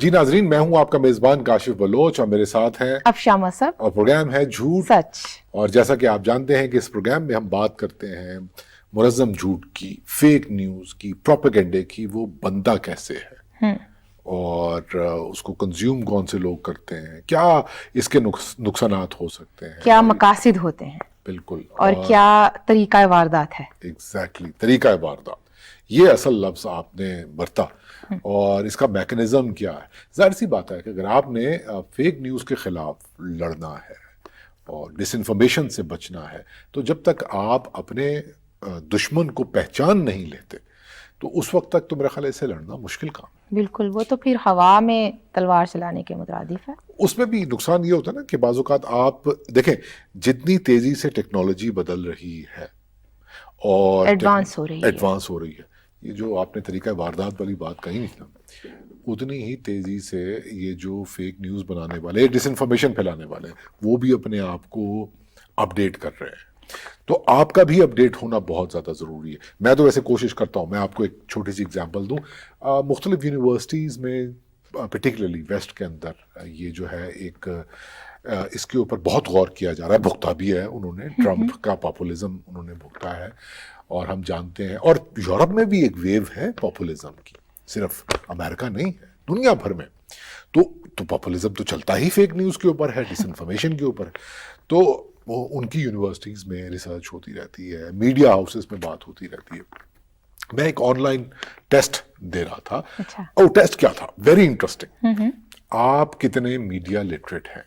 جی ناظرین، میں ہوں آپ کا میزبان کاشف بلوچ اور میرے ساتھ ہیں افشاں مصعب، اور پروگرام ہے جھوٹ سچ. اور جیسا کہ آپ جانتے ہیں کہ اس پروگرام میں ہم بات کرتے ہیں منظم جھوٹ کی، فیک نیوز کی، پروپیگنڈے کی. وہ بندہ کیسے ہے اور اس کو کنزیوم کون سے لوگ کرتے ہیں، کیا اس کے نقصانات ہو سکتے ہیں، کیا مقاصد ہوتے ہیں، بالکل، اور کیا طریقہ واردات ہے. ایگزیکٹلی طریقہ واردات، یہ اصل لفظ آپ نے برتا اور اس کا میکنزم کیا ہے. ظاہر سی بات ہے کہ اگر آپ نے فیک نیوز کے خلاف لڑنا ہے اور ڈس انفارمیشن سے بچنا ہے تو جب تک آپ اپنے دشمن کو پہچان نہیں لیتے تو اس وقت تک تو میرا خیال ہے اسے لڑنا مشکل کام ہے. بالکل، وہ تو پھر ہوا میں تلوار چلانے کے مترادف ہے. اس میں بھی نقصان یہ ہوتا ہے نا کہ بعض اوقات آپ دیکھیں جتنی تیزی سے ٹیکنالوجی بدل رہی ہے اور ایڈوانس ہو رہی ہے، یہ جو آپ نے طریقہ واردات والی بات کہی نہیں نا، اتنی ہی تیزی سے یہ جو فیک نیوز بنانے والے، ڈس انفارمیشن پھیلانے والے ہیں، وہ بھی اپنے آپ کو اپڈیٹ کر رہے ہیں. تو آپ کا بھی اپڈیٹ ہونا بہت زیادہ ضروری ہے. میں تو ویسے کوشش کرتا ہوں، میں آپ کو ایک چھوٹی سی اگزامپل دوں. مختلف یونیورسٹیز میں پرٹیکولرلی ویسٹ کے اندر یہ جو ہے ایک اس کے اوپر بہت غور کیا جا رہا ہے. بھگتا بھی ہے انہوں نے، ٹرمپ کا پاپولزم انہوں نے بھگتا ہے اور ہم جانتے ہیں. اور یورپ میں بھی ایک ویو ہے پاپولزم کی، صرف امریکہ نہیں ہے، دنیا بھر میں. تو پاپولزم تو چلتا ہی فیک نیوز کے اوپر ہے، ڈس انفارمیشن کے اوپر ہے. تو ان کی یونیورسٹیز میں ریسرچ ہوتی رہتی ہے، میڈیا ہاؤسز میں بات ہوتی رہتی ہے. میں ایک آن لائن ٹیسٹ دے رہا تھا. اور ٹیسٹ کیا تھا؟ Very interesting. آپ کتنے میڈیا لٹریٹ ہیں؟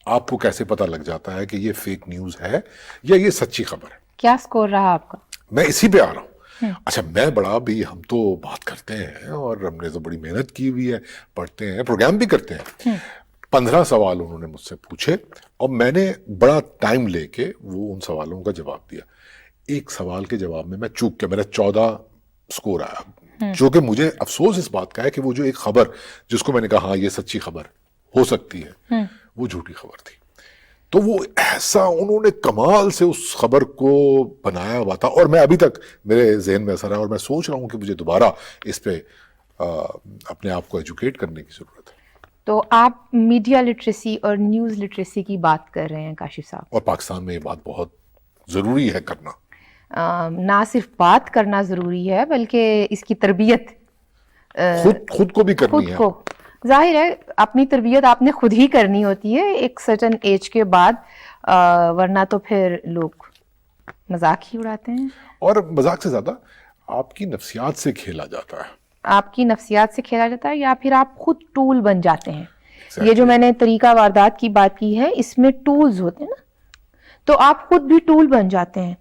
آپ کو کیسے پتہ لگ جاتا ہے کہ یہ فیک نیوز ہے یا یہ سچی خبر ہے؟ کیا سکور رہا آپ کا؟ میں اسی پہ آ رہا ہوں. اچھا، میں بڑا بھی، ہم تو بات کرتے ہیں اور ہم نے تو بڑی محنت کی ہوئی ہے، پڑھتے ہیں، پروگرام بھی کرتے ہیں. 15 سوال انہوں نے مجھ سے پوچھے اور میں نے بڑا ٹائم لے کے وہ ان سوالوں کا جواب دیا. ایک سوال کے جواب میں چوک گیا، میرا 14 سکور آیا، جو کہ مجھے افسوس اس بات کا ہے کہ وہ جو ایک خبر جس کو میں نے کہا ہاں یہ سچی خبر ہو سکتی ہے، وہ جھوٹی خبر تھی. تو وہ ایسا انہوں نے کمال سے اس خبر کو بنایا ہوا تھا اور میں ابھی تک میرے ذہن میں اثر ہے اور میں سوچ رہا ہوں کہ مجھے دوبارہ اس پہ اپنے آپ کو ایجوکیٹ کرنے کی ضرورت ہے. تو آپ میڈیا لٹریسی اور نیوز لٹریسی کی بات کر رہے ہیں کاشف صاحب، اور پاکستان میں یہ بات بہت ضروری ہے کرنا. نہ صرف بات کرنا ضروری ہے بلکہ اس کی تربیت خود کو بھی کرنی ہے. ظاہر ہے اپنی تربیت آپ نے خود ہی کرنی ہوتی ہے ایک سرٹن ایج کے بعد، ورنہ تو پھر لوگ مذاق ہی اڑاتے ہیں. اور مذاق سے زیادہ آپ کی نفسیات سے کھیلا جاتا ہے، آپ کی نفسیات سے کھیلا جاتا ہے، یا پھر آپ خود ٹول بن جاتے ہیں. یہ جو میں نے طریقہ واردات کی بات کی ہے، اس میں ٹولز ہوتے ہیں نا، تو آپ خود بھی ٹول بن جاتے ہیں.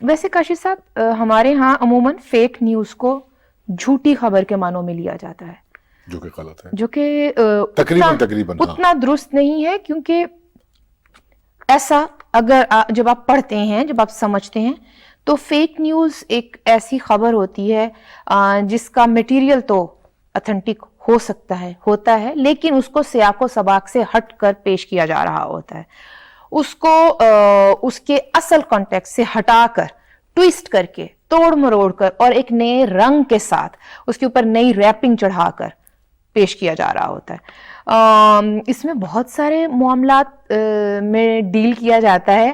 ویسے کاشف صاحب، ہمارے ہاں عموماً فیک نیوز کو جھوٹی خبر کے معنوں میں لیا جاتا ہے، جو کہ غلط ہے، جو کہ تقریباً اتنا درست نہیں ہے. کیونکہ ایسا اگر جب آپ پڑھتے ہیں، جب آپ سمجھتے ہیں، تو فیک نیوز ایک ایسی خبر ہوتی ہے جس کا میٹیریل تو اتھینٹک ہو سکتا ہے، ہوتا ہے، لیکن اس کو سیاق و سباق سے ہٹ کر پیش کیا جا رہا ہوتا ہے. اس کو اس کے اصل کانٹیکسٹ سے ہٹا کر، ٹویسٹ کر کے، توڑ مروڑ کر اور ایک نئے رنگ کے ساتھ اس کے اوپر نئی ریپنگ چڑھا کر پیش کیا جا رہا ہوتا ہے. اس میں بہت سارے معاملات میں ڈیل کیا جاتا ہے،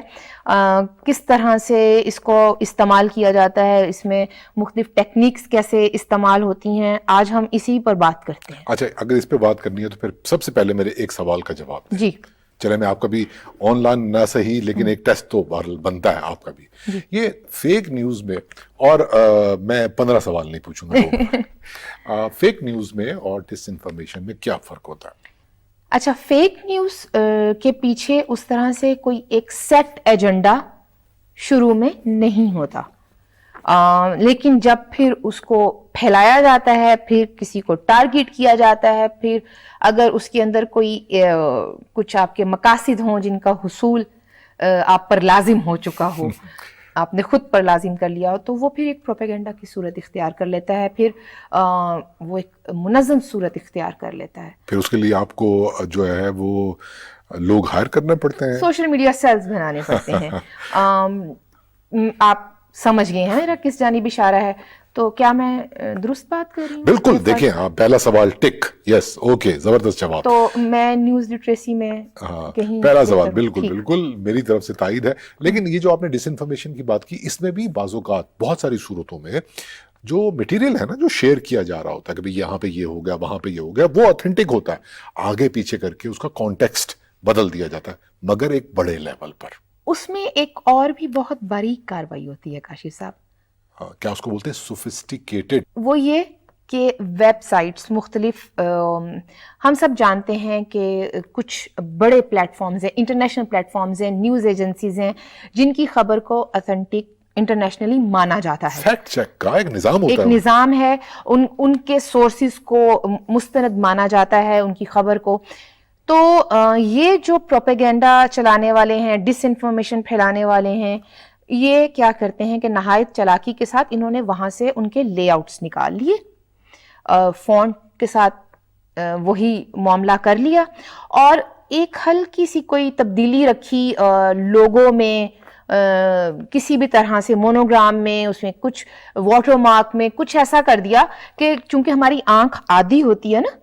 کس طرح سے اس کو استعمال کیا جاتا ہے، اس میں مختلف ٹیکنیکس کیسے استعمال ہوتی ہیں. آج ہم اسی پر بات کرتے ہیں. اچھا، اگر اس پہ بات کرنی ہے تو پھر سب سے پہلے میرے ایک سوال کا جواب دیں. جی چلے، میں آپ کا بھی آن لائن نہ صحیح لیکن ایک ٹیسٹ تو بنتا ہے آپ کا بھی. یہ فیک نیوز میں، اور میں 15 سوال نہیں پوچھوں گا، فیک نیوز میں اور ڈس انفارمیشن میں کیا فرق ہوتا ہے؟ اچھا، فیک نیوز کے پیچھے اس طرح سے کوئی ایک سیٹ ایجنڈا شروع میں نہیں ہوتا، لیکن جب پھر اس کو پھیلایا جاتا ہے، پھر کسی کو ٹارگٹ کیا جاتا ہے، پھر اگر اس کے اندر کوئی کچھ آپ کے مقاصد ہوں جن کا حصول آپ پر لازم ہو چکا ہو، آپ نے خود پر لازم کر لیا ہو، تو وہ پھر ایک پروپیگنڈا کی صورت اختیار کر لیتا ہے، پھر وہ ایک منظم صورت اختیار کر لیتا ہے. پھر اس کے لیے آپ کو جو ہے وہ لوگ ہائر کرنے پڑتے ہیں، سوشل میڈیا سیلز بنانے پڑتے ہیں. آپ سمجھ گئے ہیں میرا کس جانب اشارہ ہے. تو کیا میں درست بات کر رہی ہوں؟ بالکل. دیکھیں آپ پہلا سوال ٹک, یس, اوکے, زبردست جواب. تو میں نیوز لٹریسی میں کہیں پہلا سوال بالکل بالکل میری طرف سے تائید ہے. لیکن یہ جو آپ نے ڈس انفارمیشن کی بات کی, اس میں بھی بعض اوقات بہت ساری صورتوں میں جو مٹیریل ہے نا جو شیئر کیا جا رہا ہوتا ہے کہ بھئی یہاں پہ یہ ہو گیا, وہاں پہ یہ ہو گیا, وہ اوتھینٹک ہوتا ہے, آگے پیچھے کر کے اس کا کانٹیکسٹ بدل دیا جاتا ہے, مگر ایک بڑے لیول پر. اس میں ایک اور بھی بہت باریک کاروائی ہوتی ہے کاشف صاحب. کیا اس کو بولتے ہیں سوفسٹیکیٹڈ؟ وہ یہ کہ ویب سائٹس مختلف, ہم سب جانتے ہیں کہ کچھ بڑے پلیٹ فارمز ہیں, انٹرنیشنل پلیٹ فارمز ہیں, نیوز ایجنسیز ہیں جن کی خبر کو اوتھینٹک انٹرنیشنلی مانا جاتا ہے. فیکٹ چیک کا ایک نظام ہوتا ہے, ایک نظام ہے, ان کے سورسز کو مستند مانا جاتا ہے ان کی خبر کو. تو یہ جو پروپیگنڈا چلانے والے ہیں, ڈس انفارمیشن پھیلانے والے ہیں, یہ کیا کرتے ہیں کہ نہایت چلاکی کے ساتھ انہوں نے وہاں سے ان کے لے آؤٹس نکال لیے, فونٹ کے ساتھ وہی معاملہ کر لیا, اور ایک ہلکی سی کوئی تبدیلی رکھی لوگوں میں, کسی بھی طرح سے مونوگرام میں, اس میں کچھ واٹر مارک میں کچھ ایسا کر دیا کہ چونکہ ہماری آنکھ عادی ہوتی ہے نا,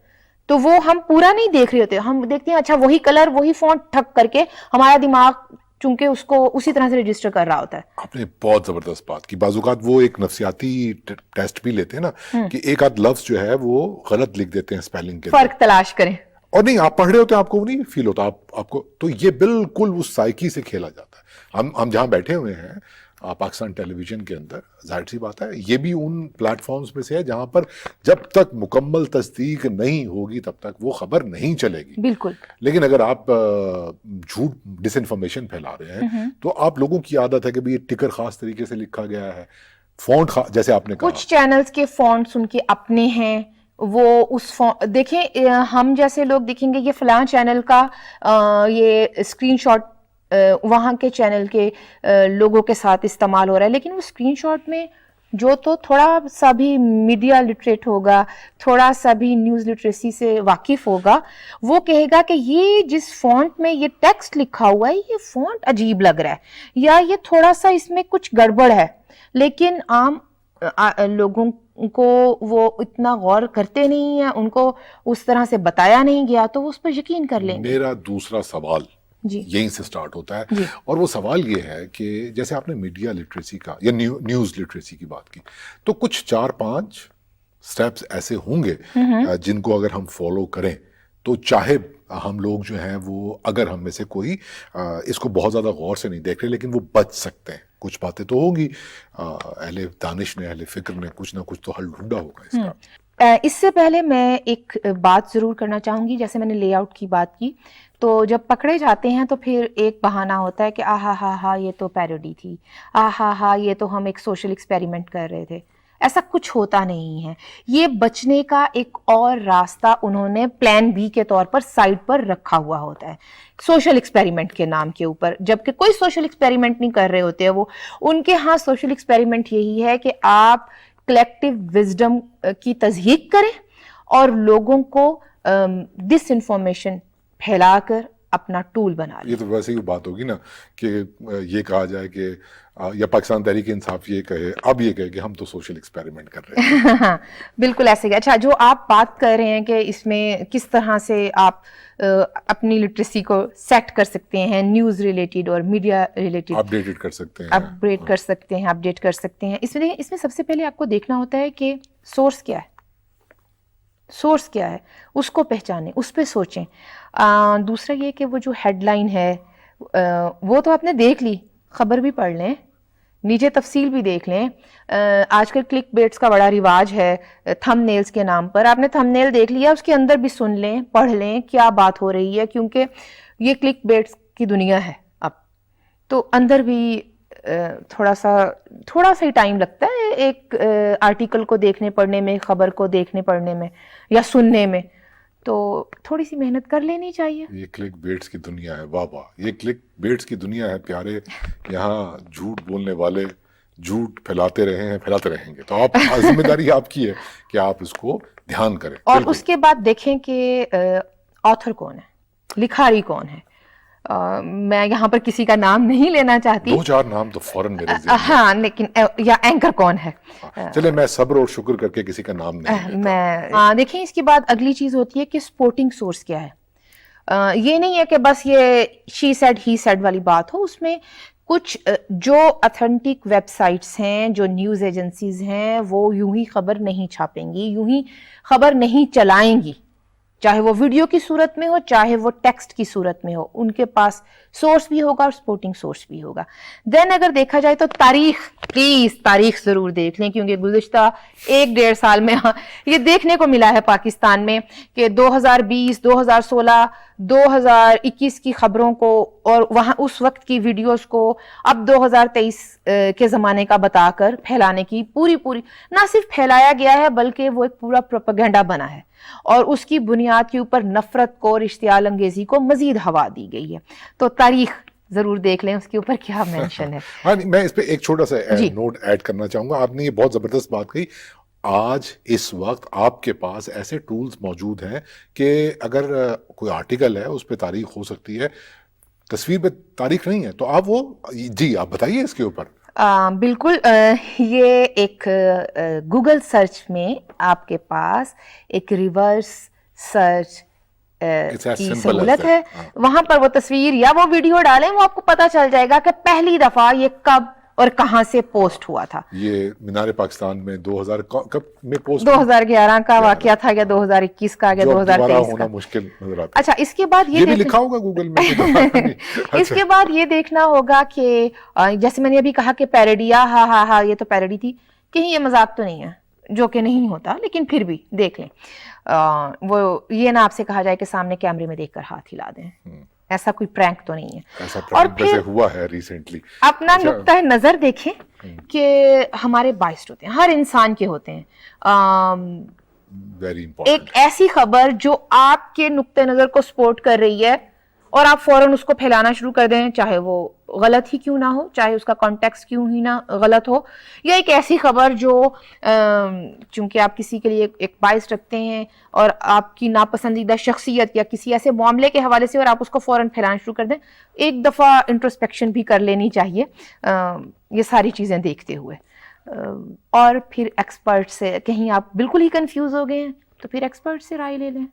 تو وہ ہم پورا نہیں دیکھ رہے ہوتے, ہم دیکھتے ہیں اچھا وہی کلر وہی فونٹ ٹھک کر کے, ہمارا دماغ چونکہ اس کو اسی طرح سے رجسٹر کر رہا ہوتا ہے. آپ نے بہت زبردست بات کی. بعض اوقات وہ ایک نفسیاتی ٹیسٹ بھی لیتے ہیں نا کہ ایک آدھ لفظ جو ہے وہ غلط لکھ دیتے ہیں اسپیلنگ کے, فرق تلاش کریں, اور نہیں آپ پڑھ رہے ہوتے ہیں, آپ کو نہیں فیل ہوتا, آپ کو تو یہ بالکل اس سائیکی سے کھیلا جاتا ہے. ہم جہاں بیٹھے ہوئے ہیں پاکستان ٹیلی ویژن کے اندر, ظاہر سی بات ہے یہ بھی ان پلیٹ فارمز میں سے ہے جہاں پر جب تک مکمل تصدیق نہیں ہوگی تب تک وہ خبر نہیں چلے گی. بالکل. لیکن اگر آپ جھوٹ ڈس انفارمیشن پھیلا رہے ہیں تو آپ لوگوں کی عادت ہے کہ یہ ٹکر خاص طریقے سے لکھا گیا ہے, فونٹ جیسے آپ نے کہا, کچھ چینلز کے فونٹس ان کے اپنے ہیں, وہ اس دیکھیں ہم جیسے لوگ دیکھیں گے یہ فلاں چینل کا یہ اسکرین شاٹ وہاں کے چینل کے لوگوں کے ساتھ استعمال ہو رہا ہے, لیکن وہ اسکرین شاٹ میں جو تو تھوڑا سا بھی میڈیا لٹریٹ ہوگا, تھوڑا سا بھی نیوز لٹریسی سے واقف ہوگا, وہ کہے گا کہ یہ جس فونٹ میں یہ ٹیکسٹ لکھا ہوا ہے یہ فونٹ عجیب لگ رہا ہے, یا یہ تھوڑا سا اس میں کچھ گڑبڑ ہے. لیکن عام لوگوں کو وہ اتنا غور کرتے نہیں ہیں, ان کو اس طرح سے بتایا نہیں گیا تو وہ اس پر یقین کر لیں گے. میرا دوسرا سوال جی یہیں سے سٹارٹ ہوتا ہے, اور وہ سوال یہ ہے کہ جیسے آپ نے میڈیا لٹریسی کا یا نیوز لٹریسی کی بات کی, تو کچھ 4-5 سٹیپس ایسے ہوں گے جن کو اگر ہم فالو کریں تو چاہے ہم لوگ جو ہیں وہ, اگر ہم میں سے کوئی اس کو بہت زیادہ غور سے نہیں دیکھ رہے, لیکن وہ بچ سکتے ہیں. کچھ باتیں تو ہوگی, اہل دانش نے, اہل فکر نے کچھ نہ کچھ تو حل ڈھونڈا ہوگا اس کا. اس سے پہلے میں ایک بات ضرور کرنا چاہوں گی. جیسے میں نے لے آؤٹ کی بات کی, تو جب پکڑے جاتے ہیں تو پھر ایک بہانہ ہوتا ہے کہ آہا ہا ہا یہ تو پیروڈی تھی, آہا ہا یہ تو ہم ایک سوشل ایکسپیریمنٹ کر رہے تھے. ایسا کچھ ہوتا نہیں ہے. یہ بچنے کا ایک اور راستہ انہوں نے پلان بی کے طور پر سائڈ پر رکھا ہوا ہوتا ہے, سوشل ایکسپیریمنٹ کے نام کے اوپر, جبکہ کوئی سوشل ایکسپیریمنٹ نہیں کر رہے ہوتے ہیں وہ. ان کے ہاں سوشل ایکسپیریمنٹ یہی ہے کہ آپ کلیکٹیو وزڈم کی تضحیق کریں اور لوگوں کو ڈس انفارمیشن پھیلا کر اپنا ٹول بنا لیں. یہ تو ویسے ہی بات ہوگی نا کہ یہ کہا جائے کہ یا پاکستان تحریک انصاف یہ کہے, اب یہ کہے کہ ہم تو سوشل ایکسپیریمنٹ کر رہے ہیں. بالکل ایسے ہی. اچھا, جو آپ بات کر رہے ہیں کہ اس میں کس طرح سے آپ اپنی لٹریسی کو سیٹ کر سکتے ہیں, نیوز ریلیٹڈ اور میڈیا ریلیٹڈ اپڈیٹ کر سکتے ہیں, اپڈیٹ کر سکتے ہیں, اپڈیٹ کر سکتے ہیں. اس میں سب سے پہلے آپ کو دیکھنا ہوتا ہے کہ سورس کیا ہے, سورس کیا ہے, اس کو پہچانیں, اس پہ سوچیں. دوسرا یہ کہ وہ جو ہیڈ لائن ہے وہ تو آپ نے دیکھ لی, خبر بھی پڑھ لیں, نیچے تفصیل بھی دیکھ لیں. آج کل کلک بیٹس کا بڑا رواج ہے تھم نیلز کے نام پر. آپ نے تھم نیل دیکھ لیا, اس کے اندر بھی سن لیں, پڑھ لیں کیا بات ہو رہی ہے, کیونکہ یہ کلک بیٹس کی دنیا ہے اب. تو اندر بھی تھوڑا سا ہی ٹائم لگتا ہے ایک آرٹیکل کو دیکھنے پڑھنے میں, خبر کو دیکھنے پڑھنے میں یا سننے میں, تو تھوڑی سی محنت کر لینی چاہیے. یہ کلک بیٹس کی دنیا ہے, واہ واہ, یہ کلک بیٹس کی دنیا ہے پیارے. یہاں جھوٹ بولنے والے جھوٹ پھیلاتے رہے ہیں, پھیلاتے رہیں گے. تو آپ ذمہ داری آپ کی ہے کہ آپ اس کو دھیان کریں. اور اس کے بعد دیکھیں کہ آتھر کون ہے, لکھاری کون ہے. میں یہاں پر کسی کا نام نہیں لینا چاہتی. 2-4 نام تو فوراً میرے ذہن میں. ہاں لیکن یا اینکر کون ہے. چلے میں صبر اور شکر کر کے کسی کا نام نہیں لیتا. میں دیکھیں اس کے بعد اگلی چیز ہوتی ہے کہ سپورٹنگ سورس کیا ہے. یہ نہیں ہے کہ بس یہ شی سیڈ ہی سیڈ والی بات ہو. اس میں کچھ جو اتھینٹک ویب سائٹس ہیں, جو نیوز ایجنسیز ہیں, وہ یوں ہی خبر نہیں چھاپیں گی, یوں ہی خبر نہیں چلائیں گی, چاہے وہ ویڈیو کی صورت میں ہو چاہے وہ ٹیکسٹ کی صورت میں ہو. ان کے پاس سورس بھی ہوگا اور سپورٹنگ سورس بھی ہوگا. دین اگر دیکھا جائے تو تاریخ, پلیز تاریخ ضرور دیکھ لیں, کیونکہ گزشتہ 1-1.5 سال میں یہ دیکھنے کو ملا ہے پاکستان میں کہ 2020, 2016, 2021 کی خبروں کو اور وہاں اس وقت کی ویڈیوز کو اب 2023 کے زمانے کا بتا کر پھیلانے کی پوری نہ صرف پھیلایا گیا ہے بلکہ وہ ایک پورا پروپیگنڈا بنا ہے, اور اس کی بنیاد کے اوپر نفرت کو اور اشتعال انگیزی کو مزید ہوا دی گئی ہے. تو تاریخ ضرور دیکھ لیں اس کے اوپر کیا مینشن ہے. ہاں میں اس پہ ایک چھوٹا سا نوٹ ایڈ کرنا چاہوں گا. آپ نے یہ بہت زبردست بات کہی. آج اس وقت آپ کے پاس ایسے ٹولز موجود ہیں کہ اگر کوئی آرٹیکل ہے اس پہ تاریخ ہو سکتی ہے, تصویر پہ تاریخ نہیں ہے, تو آپ وہ جی آپ بتائیے اس کے اوپر. بالکل, یہ ایک گوگل سرچ میں آپ کے پاس ایک ریورس سرچ کی سہولت ہے. وہاں پر وہ تصویر یا وہ ویڈیو ڈالیں, وہ آپ کو پتا چل جائے گا کہ پہلی دفعہ یہ کب اور کہاں سے پوسٹ ہوا تھا. یہ مینار پاکستان میں 2000 کب میں پوسٹ 2011 کا واقعہ تھا یا 2021 کا یا 2023 کا. مشکل نظر آتا. اچھا, اس کے بعد یہ بھی لکھا ہوگا گوگل میں. اس کے بعد یہ دیکھنا ہوگا کہ جیسے میں نے ابھی کہا کہ پیروڈی, ہاں یہ تو پیروڈی تھی, کہیں یہ مذاق تو نہیں ہے, جو کہ نہیں ہوتا, لیکن پھر بھی دیکھ لیں. وہ یہ نہ آپ سے کہا جائے کہ سامنے کیمرے میں دیکھ کر ہاتھ ہلا دیں, ایسا کوئی پرینک تو نہیں ہے. اور پھر ہوا ہے ریسنٹلی. اپنا نقطۂ نظر دیکھیں کہ ہمارے باعث ہوتے ہیں, ہر انسان کے ہوتے ہیں. ایک ایسی خبر جو آپ کے نقطۂ نظر کو سپورٹ کر رہی ہے اور آپ فوراً اس کو پھیلانا شروع کر دیں, چاہے وہ غلط ہی کیوں نہ ہو, چاہے اس کا کانٹیکسٹ کیوں ہی نہ غلط ہو, یا ایک ایسی خبر جو چونکہ آپ کسی کے لیے ایک باعث رکھتے ہیں اور آپ کی ناپسندیدہ شخصیت یا کسی ایسے معاملے کے حوالے سے, اور آپ اس کو فوراً پھیلانا شروع کر دیں. ایک دفعہ انٹروسپیکشن بھی کر لینی چاہیے یہ ساری چیزیں دیکھتے ہوئے. اور پھر ایکسپرٹ سے, کہیں آپ بالکل ہی کنفیوز ہو گئے ہیں تو پھر ایکسپرٹ سے رائے لے لیں.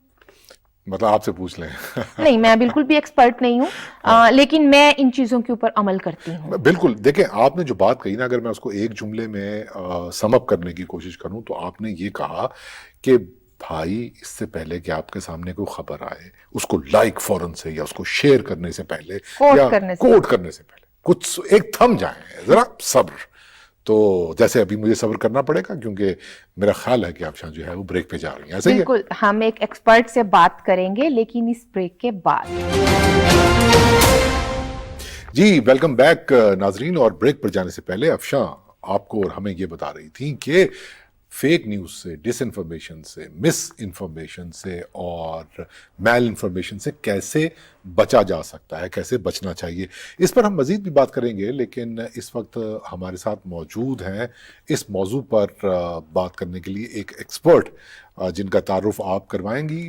مطلب آپ سے پوچھ لیں. نہیں, میں بالکل بھی ایکسپرٹ نہیں ہوں, لیکن میں ان چیزوں کے اوپر عمل کرتی ہوں. بالکل. دیکھیں آپ نے جو بات کہی نا, اگر میں اس کو ایک جملے میں سم اپ کرنے کی کوشش کروں تو آپ نے یہ کہا کہ بھائی اس سے پہلے کہ آپ کے سامنے کوئی خبر آئے, اس کو لائک فوراً سے یا اس کو شیئر کرنے سے پہلے یا کوٹ کرنے سے پہلے کچھ ایک تھم جائیں, ذرا صبر. تو جیسے ابھی مجھے صبر کرنا پڑے گا کیونکہ میرا خیال ہے کہ آپ شاہ جو ہے وہ بریک پہ جا رہی ہیں, ایسا ہی ہے؟ بالکل, ہم ایک ایکسپرٹ سے بات کریں گے لیکن اس بریک کے بعد. جی ویلکم بیک ناظرین. اور بریک پر جانے سے پہلے افشاں آپ کو اور ہمیں یہ بتا رہی تھی کہ فیک نیوز سے, ڈس انفارمیشن سے, مس انفارمیشن سے اور میل انفارمیشن سے کیسے بچا جا سکتا ہے, کیسے بچنا چاہیے, اس پر ہم مزید بھی بات کریں گے. لیکن اس وقت ہمارے ساتھ موجود ہیں اس موضوع پر بات کرنے کے لیے ایک ایکسپرٹ جن کا تعارف آپ کروائیں گی.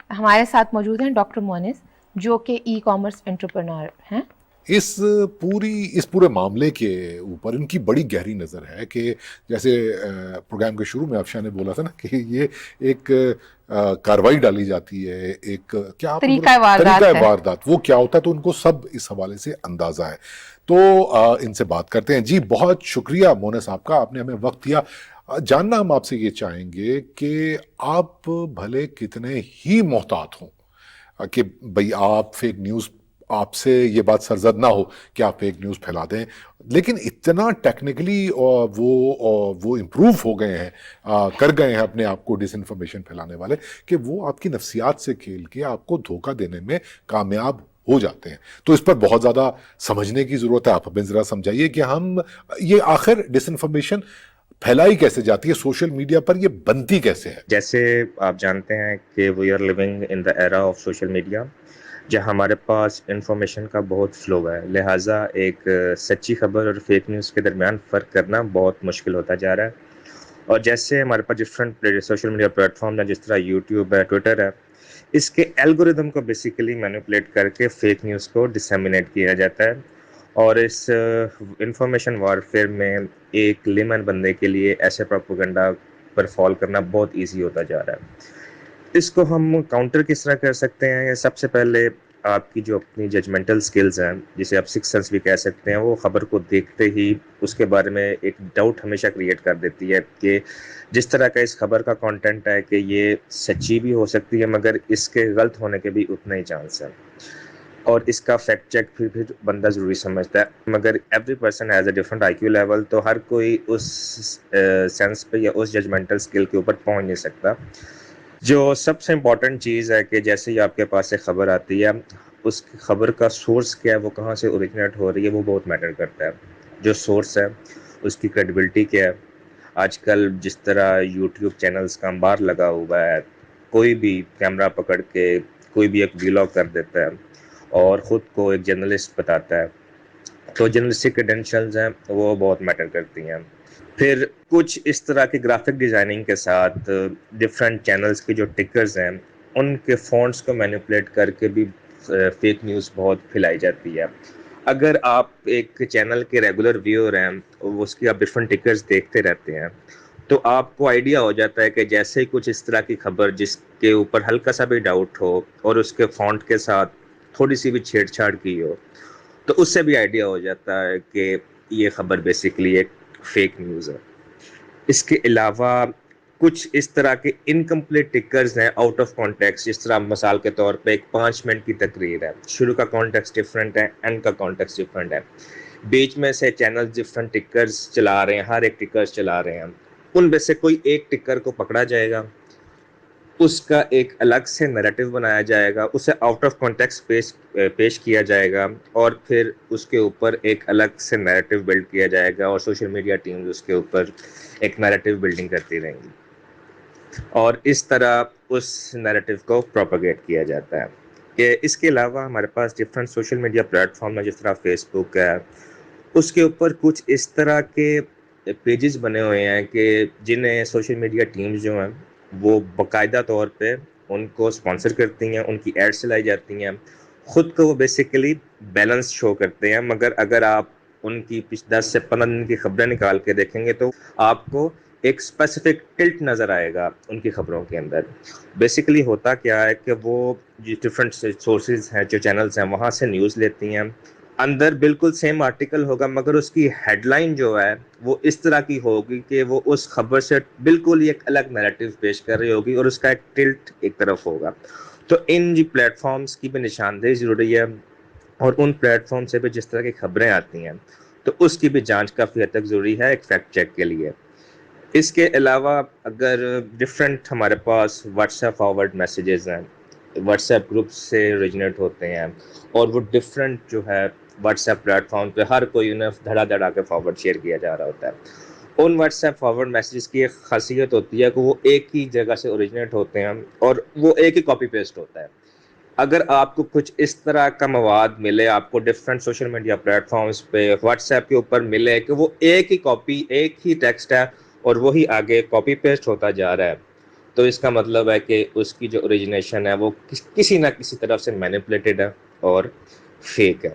ہمارے ساتھ موجود ہیں ڈاکٹر مونس, جو کہ ای کامرس انٹرپرنور ہیں. اس پورے معاملے کے اوپر ان کی بڑی گہری نظر ہے کہ جیسے پروگرام کے شروع میں افشاں نے بولا تھا نا کہ یہ ایک کاروائی ڈالی جاتی ہے, ایک کیا طریقہ واردات, وہ کیا ہوتا ہے, تو ان کو سب اس حوالے سے اندازہ ہے. تو ان سے بات کرتے ہیں. جی بہت شکریہ مونس صاحب کا, آپ نے ہمیں وقت دیا. جاننا ہم آپ سے یہ چاہیں گے کہ آپ بھلے کتنے ہی محتاط ہوں کہ بھئی آپ فیک نیوز, آپ سے یہ بات سرزد نہ ہو کہ آپ فیک نیوز پھیلا دیں, لیکن اتنا ٹیکنیکلی وہ امپروو ہو گئے ہیں, کر گئے ہیں اپنے آپ کو ڈس انفارمیشن پھیلانے والے, کہ وہ آپ کی نفسیات سے کھیل کے آپ کو دھوکہ دینے میں کامیاب ہو جاتے ہیں. تو اس پر بہت زیادہ سمجھنے کی ضرورت ہے. آپ ہمیں ذرا سمجھائیے کہ ہم یہ آخر ڈس انفارمیشن پھیلائی کیسے جاتی ہے, سوشل میڈیا پر یہ بنتی کیسے ہے؟ جیسے آپ جانتے ہیں کہ we are living in the era of social media, جہاں ہمارے پاس انفارمیشن کا بہت فلو ہے, لہٰذا ایک سچی خبر اور فیک نیوز کے درمیان فرق کرنا بہت مشکل ہوتا جا رہا ہے. اور جیسے ہمارے پاس different social media platform ہیں, جس طرح یوٹیوب ہے, ٹویٹر ہے, اس کے الگوریدم کو بیسیکلی مینیپولیٹ کر کے فیک نیوز کو ڈسیمینیٹ کیا جاتا ہے، اور اس انفارمیشن وارفیئر میں ایک لیمن بندے کے لیے ایسے پروپیگنڈا پر فال کرنا بہت ایزی ہوتا جا رہا ہے۔ اس کو ہم کاؤنٹر کس طرح کر سکتے ہیں؟ سب سے پہلے آپ کی جو اپنی ججمنٹل سکلز ہیں، جسے آپ سکس سینس بھی کہہ سکتے ہیں، وہ خبر کو دیکھتے ہی اس کے بارے میں ایک ڈاؤٹ ہمیشہ کریٹ کر دیتی ہے کہ جس طرح کا اس خبر کا کانٹینٹ ہے کہ یہ سچی بھی ہو سکتی ہے، مگر اس کے غلط ہونے کے بھی اتنے ہی چانس ہیں، اور اس کا فیکٹ چیک پھر بندہ ضروری سمجھتا ہے، مگر every person has a different I Q level, تو ہر کوئی اس سینس پہ یا اس ججمنٹل اسکل کے اوپر پہنچ نہیں سکتا۔ جو سب سے امپورٹنٹ چیز ہے کہ جیسے ہی آپ کے پاس ایک خبر آتی ہے، اس خبر کا سورس کیا ہے، وہ کہاں سے اوریجنیٹ ہو رہی ہے، وہ بہت میٹر کرتا ہے۔ جو سورس ہے اس کی کریڈیبلٹی کیا ہے۔ آج کل جس طرح یوٹیوب چینلز کا انبار لگا ہوا ہے، کوئی بھی کیمرہ پکڑ کے کوئی بھی ایک ویلاگ کر دیتا ہے اور خود کو ایک جرنلسٹ بتاتا ہے، تو جرنلسٹک کریڈینشلز ہیں وہ بہت میٹر کرتی ہیں۔ پھر کچھ اس طرح کی گرافک ڈیزائننگ کے ساتھ ڈفرینٹ چینلز کی جو ٹکرز ہیں، ان کے فونٹس کو مینیپولیٹ کر کے بھی فیک نیوز بہت پھیلائی جاتی ہے۔ اگر آپ ایک چینل کے ریگولر ویور ہیں، اس کی آپ ڈفرینٹ ٹکرز دیکھتے رہتے ہیں، تو آپ کو آئیڈیا ہو جاتا ہے کہ جیسے کچھ اس طرح کی خبر جس کے اوپر ہلکا سا بھی ڈاؤٹ ہو اور اس کے فونٹ کے ساتھ تھوڑی سی بھی چھیڑ چھاڑ کی ہو، تو اس سے بھی آئیڈیا ہو جاتا ہے کہ یہ خبر بیسیکلی ایک فیک نیوز ہے۔ اس کے علاوہ کچھ اس طرح کے انکمپلیٹ ٹکرز ہیں آؤٹ آف کانٹیکسٹ، جس طرح مثال کے طور پہ ایک 5 منٹ کی تقریر ہے، شروع کا کانٹیکسٹ ڈفرینٹ ہے، اینڈ کا کانٹیکسٹ ڈفرینٹ ہے، بیچ میں سے چینل ڈفرینٹ ٹکرز چلا رہے ہیں، ہر ایک ٹکرز چلا رہے ہیں، ان میں سے کوئی ایک ٹکر کو پکڑا جائے گا، اس کا ایک الگ سے نیریٹو بنایا جائے گا، اسے آؤٹ آف کانٹیکسٹ پیش کیا جائے گا، اور پھر اس کے اوپر ایک الگ سے نیریٹو بلڈ کیا جائے گا، اور سوشل میڈیا ٹیمز اس کے اوپر ایک نیریٹو بلڈنگ کرتی رہیں گی، اور اس طرح اس نیریٹو کو پروپیگیٹ کیا جاتا ہے۔ کہ اس کے علاوہ ہمارے پاس different social media platform ہے، جس طرح فیس بک ہے، اس کے اوپر کچھ اس طرح کے پیجز بنے ہوئے ہیں کہ جنہیں سوشل میڈیا ٹیمز جو ہیں وہ باقاعدہ طور پہ ان کو اسپانسر کرتی ہیں، ان کی ایڈس چلائی جاتی ہیں، خود کو وہ بیسیکلی بیلنس شو کرتے ہیں، مگر اگر آپ ان کی 10 سے 15 دن کی خبریں نکال کے دیکھیں گے تو آپ کو ایک اسپیسیفک ٹلٹ نظر آئے گا ان کی خبروں کے اندر۔ بیسیکلی ہوتا کیا ہے کہ وہ جو ڈفرینٹ سورسز ہیں، جو چینلز ہیں، وہاں سے نیوز لیتی ہیں، اندر بالکل سیم آرٹیکل ہوگا، مگر اس کی ہیڈ لائن جو ہے وہ اس طرح کی ہوگی کہ وہ اس خبر سے بالکل ایک الگ نیریٹو پیش کر رہی ہوگی، اور اس کا ایک ٹلٹ ایک طرف ہوگا۔ تو ان جی پلیٹ فارمز کی بھی نشاندہی ضروری ہے، اور ان پلیٹ فارم سے بھی جس طرح کی خبریں آتی ہیں تو اس کی بھی جانچ کافی حد تک ضروری ہے ایک فیکٹ چیک کے لیے۔ اس کے علاوہ اگر ڈفرینٹ ہمارے پاس واٹس ایپ فارورڈ میسیجز ہیں، واٹس ایپ گروپ سے اوریجنیٹ ہوتے ہیں، اور وہ ڈفرینٹ جو ہے واٹس ایپ پلیٹ فارم پہ ہر کوئی انہیں دھڑا دھڑا کے فارورڈ شیئر کیا جا رہا ہوتا ہے۔ ان واٹس ایپ فارورڈ میسیجز کی ایک خاصیت ہوتی ہے کہ وہ ایک ہی جگہ سے اوریجنیٹ ہوتے ہیں، اور وہ ایک ہی کاپی پیسٹ ہوتا ہے۔ اگر آپ کو کچھ اس طرح کا مواد ملے، آپ کو different social media platforms پہ واٹس ایپ کے اوپر ملے کہ وہ ایک ہی کاپی، ایک ہی ٹیکسٹ ہے، اور وہی آگے کاپی پیسٹ ہوتا جا رہا ہے، تو اس کا مطلب ہے کہ اس کی جو اوریجنیشن ہے وہ کسی نہ کسی طرف سے مینیپولیٹڈ ہے اور فیک ہے۔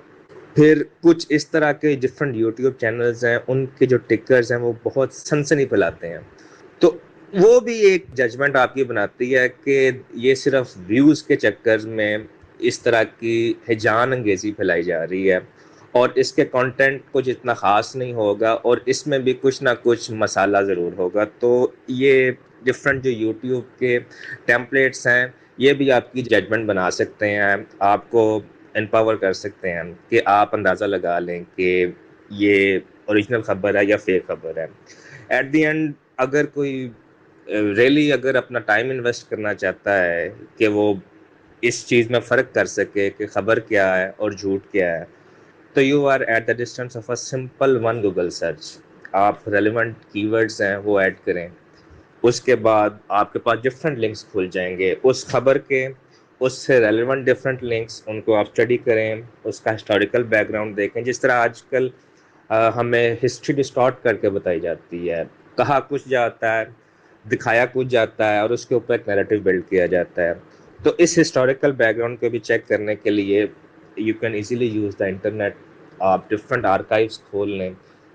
پھر کچھ اس طرح کے ڈفرینٹ یوٹیوب چینلز ہیں، ان کے جو ٹکرز ہیں وہ بہت سنسنی پھیلاتے ہیں، تو وہ بھی ایک ججمنٹ آپ کی بناتی ہے کہ یہ صرف ویوز کے چکر میں اس طرح کی ہیجان انگیزی پھیلائی جا رہی ہے، اور اس کے کانٹینٹ کچھ اتنا خاص نہیں ہوگا، اور اس میں بھی کچھ نہ کچھ مسالہ ضرور ہوگا۔ تو یہ ڈفرینٹ جو یوٹیوب کے ٹیمپلیٹس ہیں، یہ بھی آپ کی ججمنٹ بنا سکتے ہیں، آپ کو امپاور کر سکتے ہیں کہ آپ اندازہ لگا لیں کہ یہ اوریجنل خبر ہے یا فیک خبر ہے۔ ایٹ دی اینڈ اگر کوئی ریلی اگر اپنا ٹائم انویسٹ کرنا چاہتا ہے کہ وہ اس چیز میں فرق کر سکے کہ خبر کیا ہے اور جھوٹ کیا ہے، تو you are at the distance of a simple one Google search. آپ ریلیونٹ کی ورڈز ہیں وہ ایڈ کریں، اس کے بعد آپ کے پاس ڈفرینٹ لنکس کھل جائیں گے اس خبر کے، اس سے ریلیونٹ ڈفرینٹ لنکس، ان کو آپ اسٹڈی کریں، اس کا ہسٹوریکل بیک گراؤنڈ دیکھیں، جس طرح آج کل ہمیں ہسٹری ڈسٹارٹ کر کے بتائی جاتی ہے، کہا کچھ جاتا ہے، دکھایا کچھ جاتا ہے، اور اس کے اوپر ایک نیریٹو بلڈ کیا جاتا ہے۔ تو اس ہسٹوریکل بیک گراؤنڈ کو بھی چیک کرنے کے لیے you can easily use the internet. آپ ڈفرینٹ آرکائیوز کھول لیں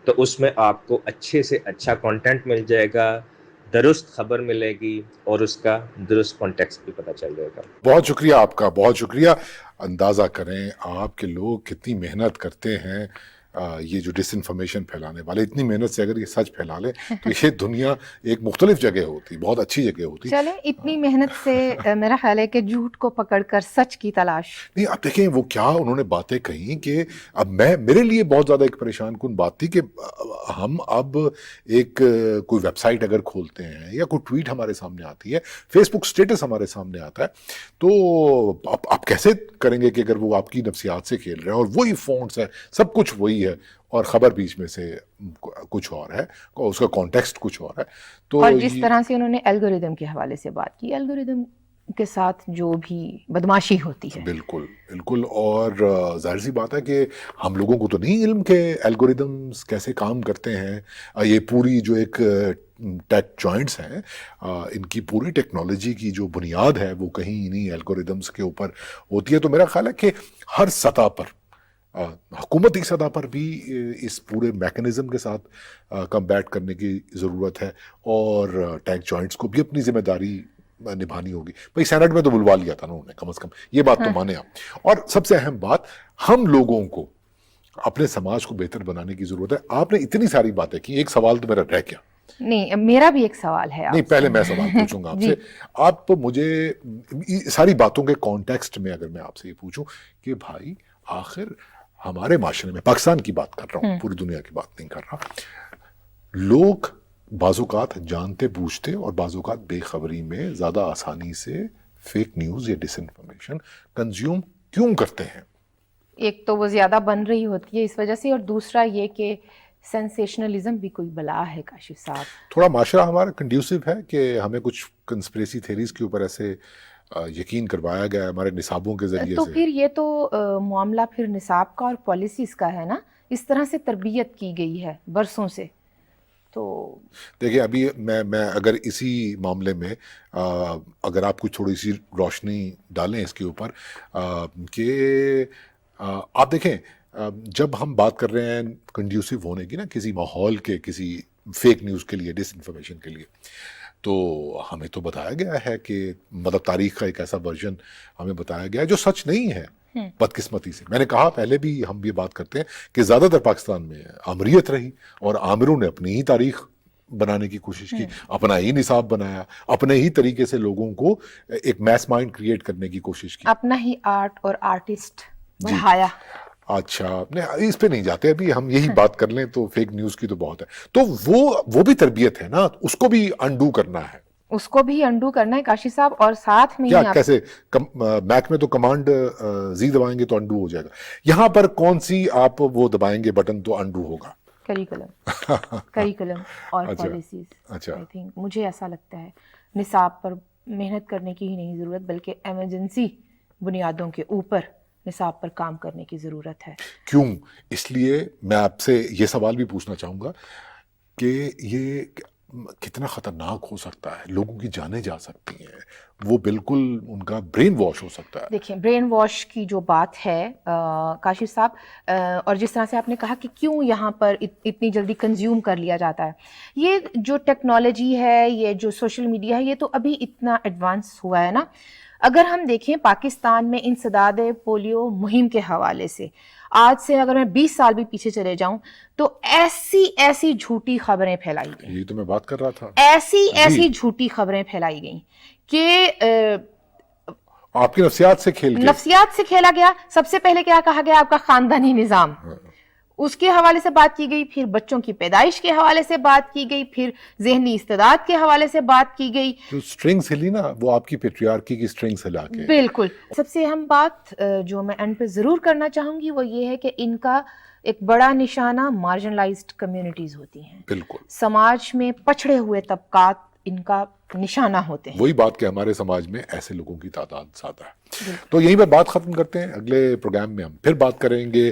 تو اس میں آپ کو اچھے سے اچھا کانٹینٹ مل جائے گا, درست خبر ملے گی اور اس کا درست کانٹیکسٹ بھی پتہ چل جائے گا. بہت شکریہ آپ کا, بہت شکریہ. اندازہ کریں آپ کے لوگ کتنی محنت کرتے ہیں. یہ جو ڈس انفارمیشن پھیلانے والے اتنی محنت سے اگر یہ سچ پھیلا لیں تو یہ دنیا ایک مختلف جگہ ہوتی, بہت اچھی جگہ ہوتی. چلیں اتنی محنت سے میرا خیال ہے کہ جھوٹ کو پکڑ کر سچ کی تلاش. نہیں اب دیکھیں وہ کیا انہوں نے باتیں کہیں کہ اب میرے لیے بہت زیادہ ایک پریشان کن بات تھی کہ ہم اب ایک کوئی ویب سائٹ اگر کھولتے ہیں یا کوئی ٹویٹ ہمارے سامنے آتی ہے, فیس بک اسٹیٹس ہمارے سامنے آتا ہے, تو آپ کیسے کریں گے کہ اگر وہ آپ کی نفسیات سے کھیل رہے ہیں اور وہی فونٹس ہے, سب کچھ وہی ہے اور خبر بیچ میں سے کچھ اور ہے, اس کا کانٹیکسٹ کچھ اور ہے. تو اور جس طرح سے انہوں نے الگوریدم کے حوالے سے بات کی, الگوریدم کے ساتھ جو بھی بدماشی ہوتی ہے. بالکل بالکل. اور ظاہر سی بات ہے کہ ہم لوگوں کو تو نہیں علم کہ الگوریدمز کیسے کام کرتے ہیں. یہ پوری جو ایک ٹیک جوائنٹس ہیں, ان کی پوری ٹیکنالوجی کی جو بنیاد ہے وہ کہیں انہیں الگوریدمز کے اوپر ہوتی ہے. تو میرا خیال ہے کہ ہر سطح پر, حکومتی سطح پر بھی اس پورے میکنزم کے ساتھ کمبیٹ کرنے کی ضرورت ہے, اور ٹیک جوائنٹس کو بھی اپنی ذمہ داری نبھانی ہوگی. بھئی سینٹ میں تو بلوا لیا تھا نا انہوں نے, کم از کم یہ بات تو مانے آپ. اور سب سے اہم بات, ہم لوگوں کو اپنے سماج کو بہتر بنانے کی ضرورت ہے. آپ نے اتنی ساری باتیں کی, ایک سوال تو میرا رہ گیا. نہیں, میرا بھی ایک سوال ہے. نہیں پہلے میں سوال پوچھوں گا آپ سے. آپ مجھے ساری باتوں کے کانٹیکسٹ میں اگر میں آپ سے یہ پوچھوں کہ بھائی آخر ہمارے معاشرے میں, پاکستان کی بات کر رہا ہوں, پوری دنیا کی بات نہیں کر رہا, لوگ بعض اوقات جانتے بوجھتے اور بعض اوقات بے خبری میں زیادہ آسانی سے فیک نیوز یا ڈس انفارمیشن کنزیوم کیوں کرتے ہیں؟ ایک تو وہ زیادہ بن رہی ہوتی ہے اس وجہ سے, اور دوسرا یہ کہ سینسیشنلزم بھی کوئی بلا ہے کاشف صاحب. تھوڑا معاشرہ ہمارا کنڈیوسو ہے کہ ہمیں کچھ کنسپریسی تھیریز کے اوپر ایسے یقین کروایا گیا ہے ہمارے نصابوں کے ذریعے تو سے. پھر یہ تو معاملہ پھر نصاب کا اور پالیسیز کا ہے نا, اس طرح سے تربیت کی گئی ہے برسوں سے. تو دیکھیں ابھی میں اگر اسی معاملے میں اگر آپ کچھ تھوڑی سی روشنی ڈالیں اس کے اوپر کہ آپ دیکھیں جب ہم بات کر رہے ہیں کنڈیوسو ہونے کی نا کسی ماحول کے, کسی فیک نیوز کے لیے, ڈس انفارمیشن کے لیے, تو ہمیں تو بتایا گیا ہے کہ مطلب تاریخ کا ایک ایسا ورژن ہمیں بتایا گیا ہے جو سچ نہیں ہے بدقسمتی سے. میں نے کہا پہلے بھی ہم یہ بات کرتے ہیں کہ زیادہ تر پاکستان میں آمریت رہی اور آمروں نے اپنی ہی تاریخ بنانے کی کوشش کی, اپنا ہی نصاب بنایا, اپنے ہی طریقے سے لوگوں کو ایک میس مائنڈ کریٹ کرنے کی کوشش کی, اپنا ہی آرٹ اور آرٹسٹ بڑھایا. اچھا نہیں اس پہ نہیں جاتے ابھی, ہم یہی بات کر لیں تو فیک نیوز کی تو بہت ہے. تو وہ بھی تربیت ہے نا, اس کو بھی انڈو کرنا ہے, اس کو بھی انڈو کرنا ہے کاشف صاحب. اور ساتھ میں کیا کیسے میک میں تو کمانڈ زی دبائیں گے تو انڈو ہو جائے گا, یہاں پر کون سی آپ وہ دبائیں گے بٹن تو انڈو ہوگا؟ کریکولم اور پالیسیز. آئی تھنک مجھے ایسا لگتا ہے نصاب پر محنت کرنے کی ہی نہیں ضرورت, بلکہ ایمرجنسی بنیادوں کے اوپر نصاب پر کام کرنے کی ضرورت ہے. کیوں؟ اس لیے میں آپ سے یہ سوال بھی پوچھنا چاہوں گا کہ یہ کتنا خطرناک ہو سکتا ہے, لوگوں کی جانیں جا سکتی ہیں, وہ بالکل ان کا برین واش ہو سکتا ہے. دیکھیں برین واش کی جو بات ہے کاشف صاحب, اور جس طرح سے آپ نے کہا کہ کیوں یہاں پر اتنی جلدی کنزیوم کر لیا جاتا ہے, یہ جو ٹیکنالوجی ہے, یہ جو سوشل میڈیا ہے, یہ تو ابھی اتنا ایڈوانس ہوا ہے نا. اگر ہم دیکھیں پاکستان میں انسداد پولیو مہم کے حوالے سے آج سے اگر میں 20 سال بھی پیچھے چلے جاؤں تو ایسی جھوٹی خبریں پھیلائی گئیں, یہی تو میں بات کر رہا تھا, ایسی جھوٹی خبریں پھیلائی گئیں کہ آپ کی نفسیات سے کھیلا گیا. سب سے پہلے کیا کہا گیا, آپ کا خاندانی نظام, اس کے حوالے سے بات کی گئی, پھر بچوں کی پیدائش کے حوالے سے بات کی گئی, پھر ذہنی استعداد کے حوالے سے بات کی گئی. جو سٹرنگز ہلی نا وہ آپ کی پیٹریارکی کی سٹرنگز ہلا کے. بالکل. سب سے اہم بات جو میں اینڈ پہ ضرور کرنا چاہوں گی وہ یہ ہے کہ ان کا ایک بڑا نشانہ مارجنلائزڈ کمیونٹیز ہوتی ہیں. بالکل. سماج میں پچھڑے ہوئے طبقات ان کا نشانہ ہوتے ہیں. وہی بات کہ ہمارے سماج میں ایسے لوگوں کی تعداد زیادہ ہے. تو یہیں پر بات ختم کرتے ہیں, اگلے پروگرام میں ہم پھر بات کریں گے